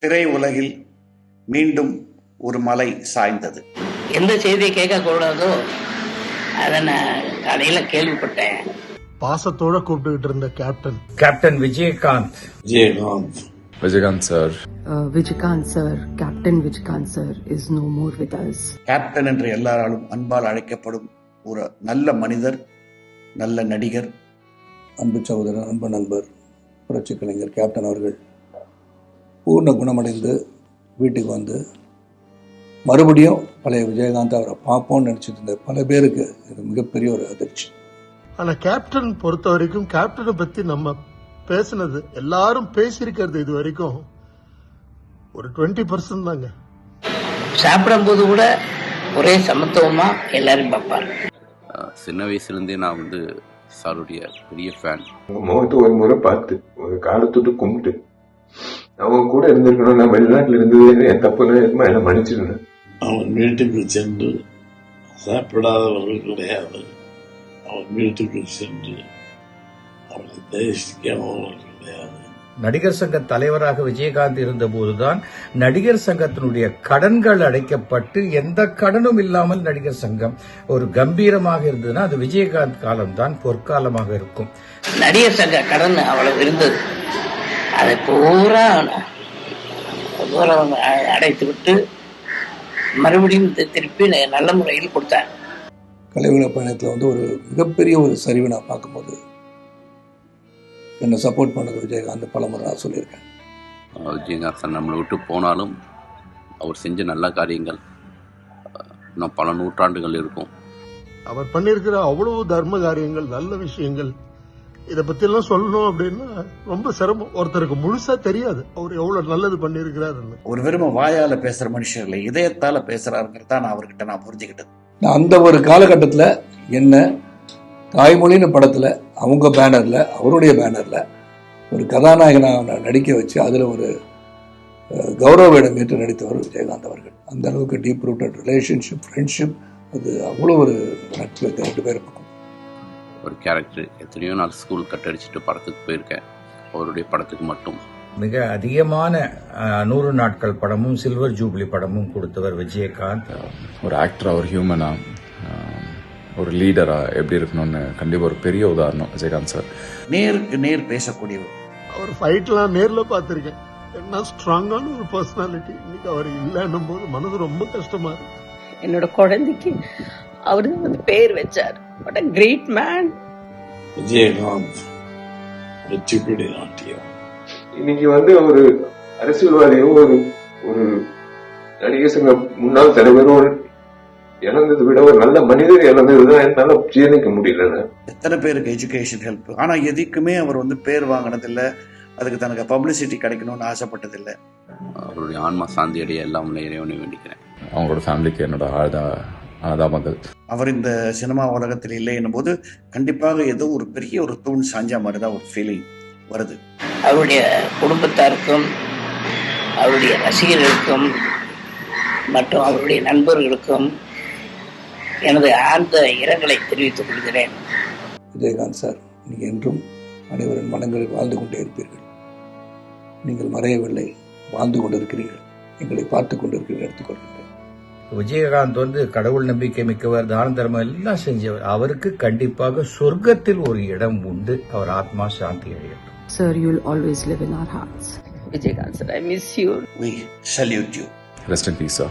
திரை உலகில் மீண்டும் ஒரு மலை சாய்ந்தது. எந்த செய்தியை கேட்கக்கூடாதோ அதை நான் காலையில் கேள்விப்பட்டேன். பாசத்தோட கூப்பிட்டுக்கிட்டு இருந்த captain Vijayakanth sir Vijaykanth sir, Captain Vijaykanth sir is no more with us. Captain என்று எல்லாராலும் அன்பால் அழைக்கப்படும் ஒரு நல்ல மனிதர், நல்ல நடிகர், அன்பு சகோதரர், அன்பு நண்பர், புரட்சி கலைஞர் கேப்டன் அவர்கள் பூர்ண குணமடைந்து வீட்டுக்கு வந்து மறுபடியும் பழைய விஜயகாந்த் அவரை பார்ப்போம்னு நினச்சிட்டு இருந்த பல பேருக்கு இது மிகப்பெரிய ஒரு அதிர்ச்சி. ஆனால் கேப்டன் பொறுத்த வரைக்கும் கேப்டனை பற்றி நம்ம பேசினது, எல்லாரும் பேசியிருக்கிறது இது வரைக்கும் ஒரு 20% தாங்க. சாப்பிடும்போது கூட ஒரே சமத்துவமா எல்லாரும் பார்ப்பாங்க. சின்ன வயசுலேருந்தே நான் சாருடைய பெரிய ஃபேன். முகத்தை ஒரு முறை பார்த்து ஒரு காலத்தொட்டு கும்பிட்டு அவங்க கூட இருந்திருக்கணும். நான் வெளிநாட்டில் இருந்தது என் தப்புன்னு எல்லாம் மன்னிச்சிருந்தேன். அவன் வீட்டுக்கு சென்று சாப்பிடாதவர்கள் கிடையாது. அவன் வீட்டுக்கு சென்று அவனை தரிசிக்காதவர்கள் கிடையாது. நடிகர் சங்க தலைவராக விஜயகாந்த் இருந்தபோதுதான் நடிகர் சங்கத்தினுடைய கடன்கள் அடைக்கப்பட்டு எந்த கடனும் இல்லாமல் நடிகர் சங்கம் ஒரு கம்பீரமாக இருந்ததுன்னா அது விஜயகாந்த் காலம்தான் பொற்காலமாக இருக்கும். நடிகர் சங்க கடன் அவ்வளவு இருந்தது, அதை பூரா அடைத்து விட்டு மறுபடியும் திருப்பி நல்ல முறையில் கொடுத்தார். கலைவுல பயணத்தில் ஒரு மிகப்பெரிய ஒரு சரிவை நான் பார்க்கும்போது என்னை சப்போர்ட் பண்ணது விஜயகாந்த் பல முறை நான் சொல்லியிருக்கேன். விஜயகாந்த் சார் நம்மளை விட்டு போனாலும் அவர் செஞ்ச நல்ல காரியங்கள் இன்னும் பல நூற்றாண்டுகள் இருக்கும். அவர் பண்ணியிருக்கிற அவ்வளவு தர்ம காரியங்கள், நல்ல விஷயங்கள், இதை பற்றியெல்லாம் சொல்லணும் அப்படின்னா ரொம்ப சிரமம். ஒருத்தருக்கு முழுசா தெரியாது அவர் எவ்வளவு நல்லது பண்ணியிருக்கிறாருன்னு. ஒரு வெறும வாயால பேசுற மனுஷன் இல்லை, இதயத்தால பேசுறாருங்கிறத நான் அவர்கிட்ட நான் புரிஞ்சுக்கிட்டது. நான் அந்த ஒரு காலகட்டத்தில் என்ன தாய்மொழின்னு படத்தில் அவங்க பேனரில், அவருடைய பேனரில் ஒரு கதாநாயகனாக நடிக்க வச்சு அதில் ஒரு கௌரவ வேடம் ஏற்று நடித்தவர் விஜயகாந்த் அவர்கள். அந்த அளவுக்கு டீப் ரூட்டட் ரிலேஷன்ஷிப், ஃப்ரெண்ட்ஷிப், அது அவ்வளோ ஒரு நட்பு 2 பேர் பக்கம். ஒரு கேரக்டர் எத்தனையோ நாள் ஸ்கூல் கட்டடிச்சுட்டு படத்துக்கு போயிருக்கேன். அவருடைய படத்துக்கு மட்டும் மிக அதிகமான 100 நாட்கள் படமும் சில்வர் ஜூப்ளி படமும் கொடுத்தவர் விஜயகாந்த். ஒரு ஆக்டரா, ஒரு ஹியூமனா, ஒரு லீடரா எப்படி இருக்கணும்னு கண்டிப்பா ஒரு பெரிய உதாரணம் விஜயகாந்த் சார். நேருக்கு நேர் பேசக்கூடியவர். அவர் ஃபைட்லாம் நேரில் பார்த்துருக்கேன். என்ன ஸ்ட்ராங்கான ஒரு பர்சனாலிட்டி. இன்னைக்கு அவர் இல்லைன்னும் போது மனது ரொம்ப கஷ்டமா இருக்கு. என்னோட குழந்தைக்கு அவரு பேர் வச்சார். What a great man. Vijayakanth வெற்றிப்படி நாட்டியம். இன்னைக்கு ஒரு அரசியல்வாதியோ ஒரு நடிகர் சங்க முன்னாள் தலைவரோ இழந்ததை விட ஒரு நல்ல மனிதர் இழந்ததுதான் என்னால ஜீர்ணிக்க முடியல. எத்தனை பேருக்கு எஜுகேஷன் ஹெல்ப், ஆனா எதுக்குமே அவர் பேர் வாங்கினதில்லை, அதுக்கு தனக்கு பப்ளிசிட்டி கிடைக்கணும்னு ஆசைப்பட்டதில்லை. அவருடைய ஆன்மா சாந்தி அடைய எல்லாம் இறைவனை வேண்டிக்கிறேன். அவங்களோட ஃபேமிலிக்கு என்னோட ஆதாபங்கள். அவர் இந்த சினிமா உலகத்தில் இல்லை என்னும் போது கண்டிப்பாக ஏதோ ஒரு பெரிய ஒரு தூண் சாஞ்சா மாதிரிதான் ஒரு ஃபீலிங் வருது. அவருடைய குடும்பத்தாருக்கும், அவருடைய ரசிகர்களுக்கும் மற்றும் அவருடைய நண்பர்களுக்கும் எனது ஆழ்ந்த இரங்கலை தெரிவித்துக் கொள்கிறேன். விஜயகாந்த் சார், நீங்கள் என்றும் அனைவரின் மனங்களில் வாழ்ந்து கொண்டே இருப்பீர்கள். நீங்கள் மறையவில்லை, வாழ்ந்து கொண்டிருக்கிறீர்கள், எங்களை பார்த்து கொண்டிருக்கிறீர்கள் எடுத்துக்கொள்கிறேன். விஜயகாந்த் கடவுள் நம்பிக்கை மிக்கவர், தான தர்மம் எல்லாம் செஞ்சவர். அவருக்கு கண்டிப்பாக சொர்க்கத்தில் ஒரு இடம் உண்டு. அவர் ஆத்மா சாந்தி அடையட்டும். Sir, you'll always live in our hearts. Vijaykanth sir, I miss you. We salute you. Rest in peace, sir.